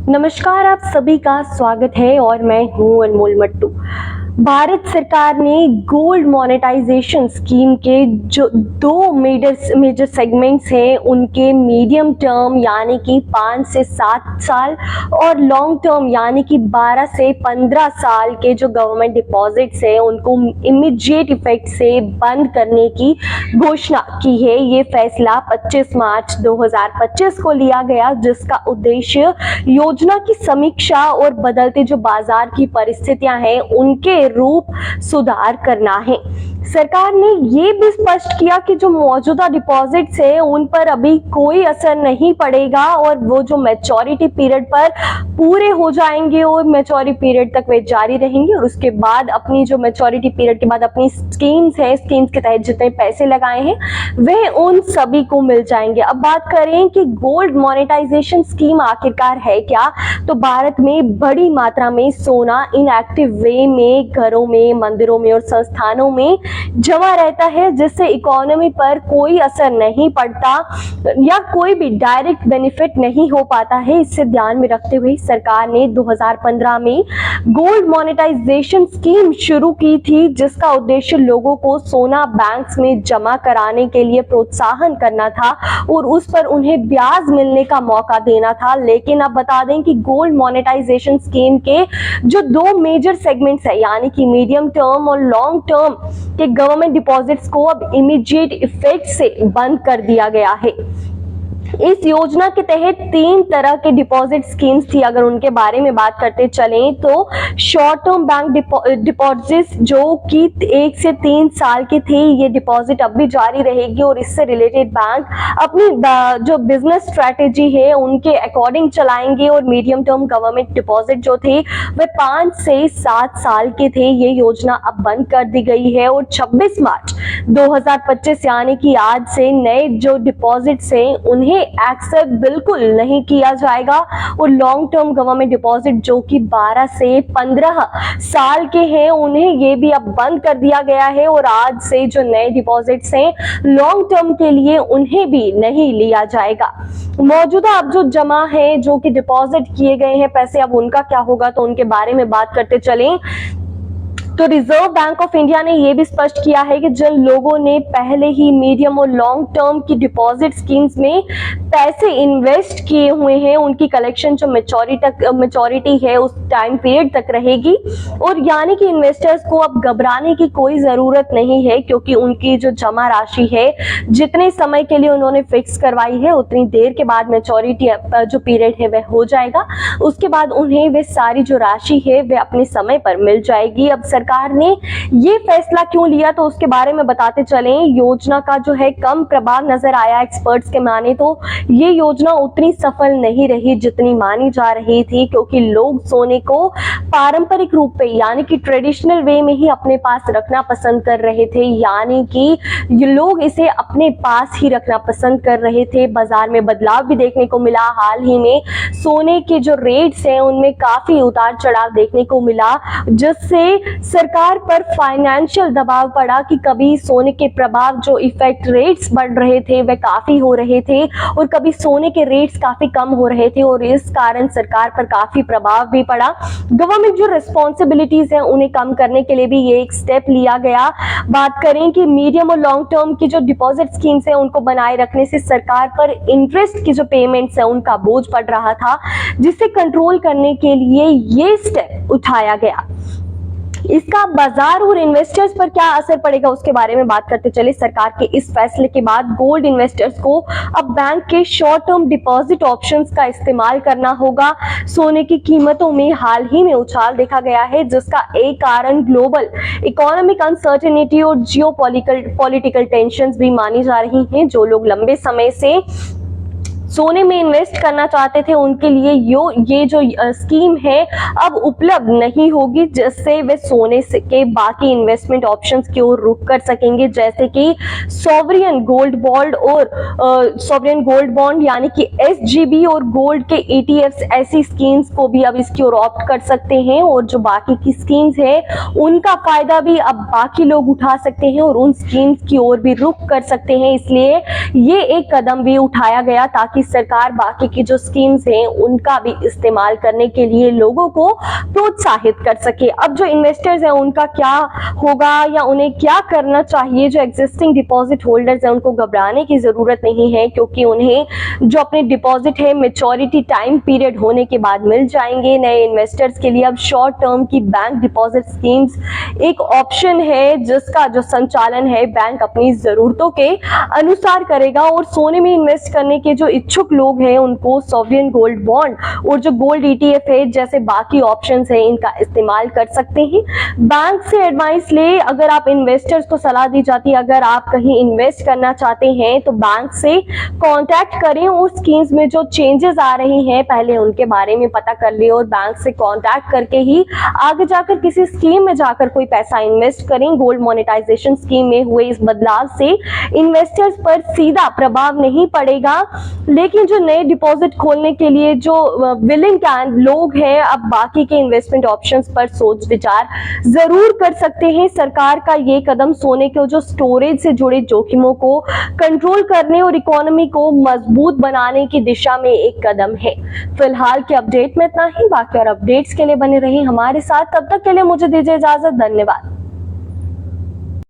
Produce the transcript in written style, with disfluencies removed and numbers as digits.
नमस्कार, आप सभी का स्वागत है और मैं हूं अनमोल मट्टू। भारत सरकार ने गोल्ड मोनेटाइजेशन स्कीम के जो दो मेजर सेगमेंट्स हैं उनके मीडियम टर्म यानी कि 5 से 7 साल और लॉन्ग टर्म यानी कि 12 से 15 साल के जो गवर्नमेंट डिपॉजिट्स हैं उनको इमीडिएट इफेक्ट से बंद करने की घोषणा की है। ये फैसला 25 मार्च 2025 को लिया गया, जिसका उद्देश्य योजना की समीक्षा और बदलते जो बाजार की परिस्थितियां हैं उनके रूप सुधार करना है। सरकार ने ये भी स्पष्ट किया कि जो मौजूदा डिपॉजिट्स है उन पर अभी कोई असर नहीं पड़ेगा और वो जो मैच्योरिटी पीरियड पर पूरे हो जाएंगे और मैच्योरिटी पीरियड तक वे जारी रहेंगे और उसके बाद अपनी जो मैच्योरिटी पीरियड के बाद अपनी स्कीम्स के तहत जितने पैसे लगाए हैं वह उन सभी को मिल जाएंगे। अब बात करें कि गोल्ड मोनेटाइजेशन स्कीम आखिरकार है क्या, तो भारत में बड़ी मात्रा में सोना इनएक्टिव वे में घरों में, मंदिरों में और संस्थानों में जमा रहता है, जिससे इकोनॉमी पर कोई असर नहीं पड़ता या कोई भी डायरेक्ट बेनिफिट नहीं हो पाता है। इससे ध्यान में रखते हुए सरकार ने 2015 में गोल्ड मोनेटाइजेशन स्कीम शुरू की थी, जिसका उद्देश्य लोगों को सोना बैंक्स में जमा कराने के लिए प्रोत्साहन करना था और उस पर उन्हें ब्याज मिलने का मौका देना था। लेकिन अब बता दें कि गोल्ड मोनेटाइजेशन स्कीम के जो दो मेजर सेगमेंट्स है यानी कि मीडियम टर्म और लॉन्ग टर्म के गवर्नमेंट डिपॉजिट्स को अब इमीडिएट इफेक्ट से बंद कर दिया गया है। इस योजना के तहत 3 तरह के डिपॉजिट स्कीम्स थी। अगर उनके बारे में बात करते चलें तो शॉर्ट टर्म बैंक डिपॉजिट्स जो कि 1 से 3 साल के थे, ये डिपॉजिट अब भी जारी रहेगी और इससे रिलेटेड बैंक अपनी जो बिजनेस स्ट्रेटेजी है उनके अकॉर्डिंग चलाएंगे। और मीडियम टर्म गवर्नमेंट डिपॉजिट जो थे वे 5 से 7 साल के थे। ये योजना अब बंद कर दी गई है और 26 मार्च 2025 यानी कि आज से नए जो डिपॉजिट्स हैं उन्हें एक्सेप्ट बिल्कुल नहीं किया जाएगा और लॉन्ग टर्म गवर्नमेंट डिपॉजिट जो कि 12 से 15 साल के हैं उन्हें ये भी अब बंद कर दिया गया है और आज से जो नए डिपॉजिट्स हैं लॉन्ग टर्म के लिए उन्हें भी नहीं लिया जाएगा। मौजूदा अब जो जमा है, जो कि डिपॉजिट किए गए हैं पैसे, अब उनका क्या होगा, तो उनके बारे में बात करते चलें तो रिजर्व बैंक ऑफ इंडिया ने यह भी स्पष्ट किया है कि जिन लोगों ने पहले ही मीडियम और लॉन्ग टर्म की डिपॉजिट स्कीम्स में पैसे इन्वेस्ट किए हुए हैं उनकी कलेक्शन जो मैच्योरिटी है उस टाइम पीरियड तक रहेगी और यानी कि इन्वेस्टर्स को अब घबराने की कोई जरूरत नहीं है, क्योंकि उनकी जो जमा राशि है जितने समय के लिए उन्होंने फिक्स करवाई है उतनी देर के बाद मैच्योरिटी जो पीरियड है वह हो जाएगा। उसके बाद उन्हें वे सारी जो राशि है वह अपने समय पर मिल जाएगी। अब सरकार ने ये फैसला क्यों लिया तो उसके बारे में बताते चलें। योजना का जो है कम प्रभाव नजर आया एक्सपर्ट्स के माने तो ये योजना उतनी सफल नहीं रही जितनी मानी जा रही थी, क्योंकि लोग सोने को पारंपरिक रूप पे यानी कि ट्रेडिशनल वे में ही अपने पास रखना पसंद कर रहे थे, यानी कि ये लोग इसे अपने पास ही रखना पसंद कर रहे थे। बाजार में बदलाव भी देखने को मिला। हाल ही में सोने के जो रेट्स हैं उनमें काफी उतार चढ़ाव देखने को मिला, जिससे सरकार पर फाइनेंशियल दबाव पड़ा कि कभी सोने के प्रभाव जो इफेक्ट रेट्स बढ़ रहे थे वे काफी हो रहे थे और कभी सोने के रेट्स काफी कम हो रहे थे और इस कारण सरकार पर काफी प्रभाव भी पड़ा। गवर्नमेंट जो रिस्पॉन्सिबिलिटीज हैं उन्हें कम करने के लिए भी ये एक स्टेप लिया गया। बात करें कि मीडियम और लॉन्ग टर्म की जो डिपॉजिट स्कीम्स हैं उनको बनाए रखने से सरकार पर इंटरेस्ट की जो पेमेंट्स है उनका बोझ पड़ रहा था, जिसे कंट्रोल करने के लिए ये स्टेप उठाया गया। इसका बाजार और इन्वेस्टर्स पर क्या असर पड़ेगा उसके बारे में बात करते चले। सरकार के इस फैसले के बाद गोल्ड इन्वेस्टर्स को अब बैंक के शॉर्ट टर्म डिपॉजिट ऑप्शंस का इस्तेमाल करना होगा। सोने की कीमतों में हाल ही में उछाल देखा गया है, जिसका एक कारण ग्लोबल इकोनॉमिक अनसर्टेनिटी और जियोपॉलिटिकल टेंशंस भी मानी जा रही हैं। जो लोग लंबे समय से सोने में इन्वेस्ट करना चाहते थे उनके लिए ये जो स्कीम है अब उपलब्ध नहीं होगी, जिससे वे सोने के बाकी इन्वेस्टमेंट ऑप्शंस की ओर रुख कर सकेंगे, जैसे कि सॉवरियन गोल्ड बॉन्ड यानी कि SGB और गोल्ड के ETFs, ऐसी स्कीम्स को भी अब इसकी ओर ऑप्ट कर सकते हैं और जो बाकी की स्कीम्स है उनका फायदा भी अब बाकी लोग उठा सकते हैं और उन स्कीम्स की ओर भी रुख कर सकते हैं। इसलिए ये एक कदम भी उठाया गया ताकि ताकि सरकार बाकी की जो स्कीम्स हैं उनका भी इस्तेमाल करने के लिए लोगों को प्रोत्साहित कर सके। अब जो इन्वेस्टर्स हैं उनका क्या होगा या उन्हें क्या करना चाहिए? जो एग्जिस्टिंग डिपॉजिट होल्डर्स हैं उनको घबराने की जरूरत नहीं है, क्योंकि उन्हें जो अपने डिपॉजिट है मैच्योरिटी टाइम पीरियड होने के बाद मिल जाएंगे। नए इन्वेस्टर्स के लिए अब शॉर्ट टर्म की बैंक डिपॉजिट स्कीम्स एक ऑप्शन है, जिसका जो संचालन है बैंक अपनी जरूरतों के अनुसार करेगा। और सोने में इन्वेस्ट करने के जो इच्छुक लोग हैं उनको सॉवरेन गोल्ड बॉन्ड और जो गोल्ड ETF है जैसे बाकी ऑप्शंस है इनका इस्तेमाल कर सकते हैं। बैंक से एडवाइस ले, अगर आप इन्वेस्टर्स को सलाह दी जाती है अगर आप कहीं इन्वेस्ट करना चाहते हैं तो बैंक से कांटेक्ट करें। उस स्कीम्स में जो चेंजेस आ रही हैं पहले उनके बारे में पता कर ले और बैंक से कांटेक्ट करके ही आगे जाकर किसी स्कीम में जाकर कोई पैसा इन्वेस्ट करें। गोल्ड मोनेटाइजेशन स्कीम में हुए इस बदलाव से इन्वेस्टर्स पर सीधा प्रभाव नहीं पड़ेगा, लेकिन जो नए डिपॉजिट खोलने के लिए जो विलिंग लोग हैं अब बाकी के इन्वेस्टमेंट ऑप्शंस पर सोच विचार जरूर कर सकते हैं। सरकार का ये कदम सोने के जो स्टोरेज से जुड़े जोखिमों को कंट्रोल करने और इकोनॉमी को मजबूत बनाने की दिशा में एक कदम है। फिलहाल के अपडेट में इतना ही, बाकी और अपडेट्स के लिए बने रहिए हमारे साथ। तब तक के लिए मुझे दीजिए इजाजत। धन्यवाद।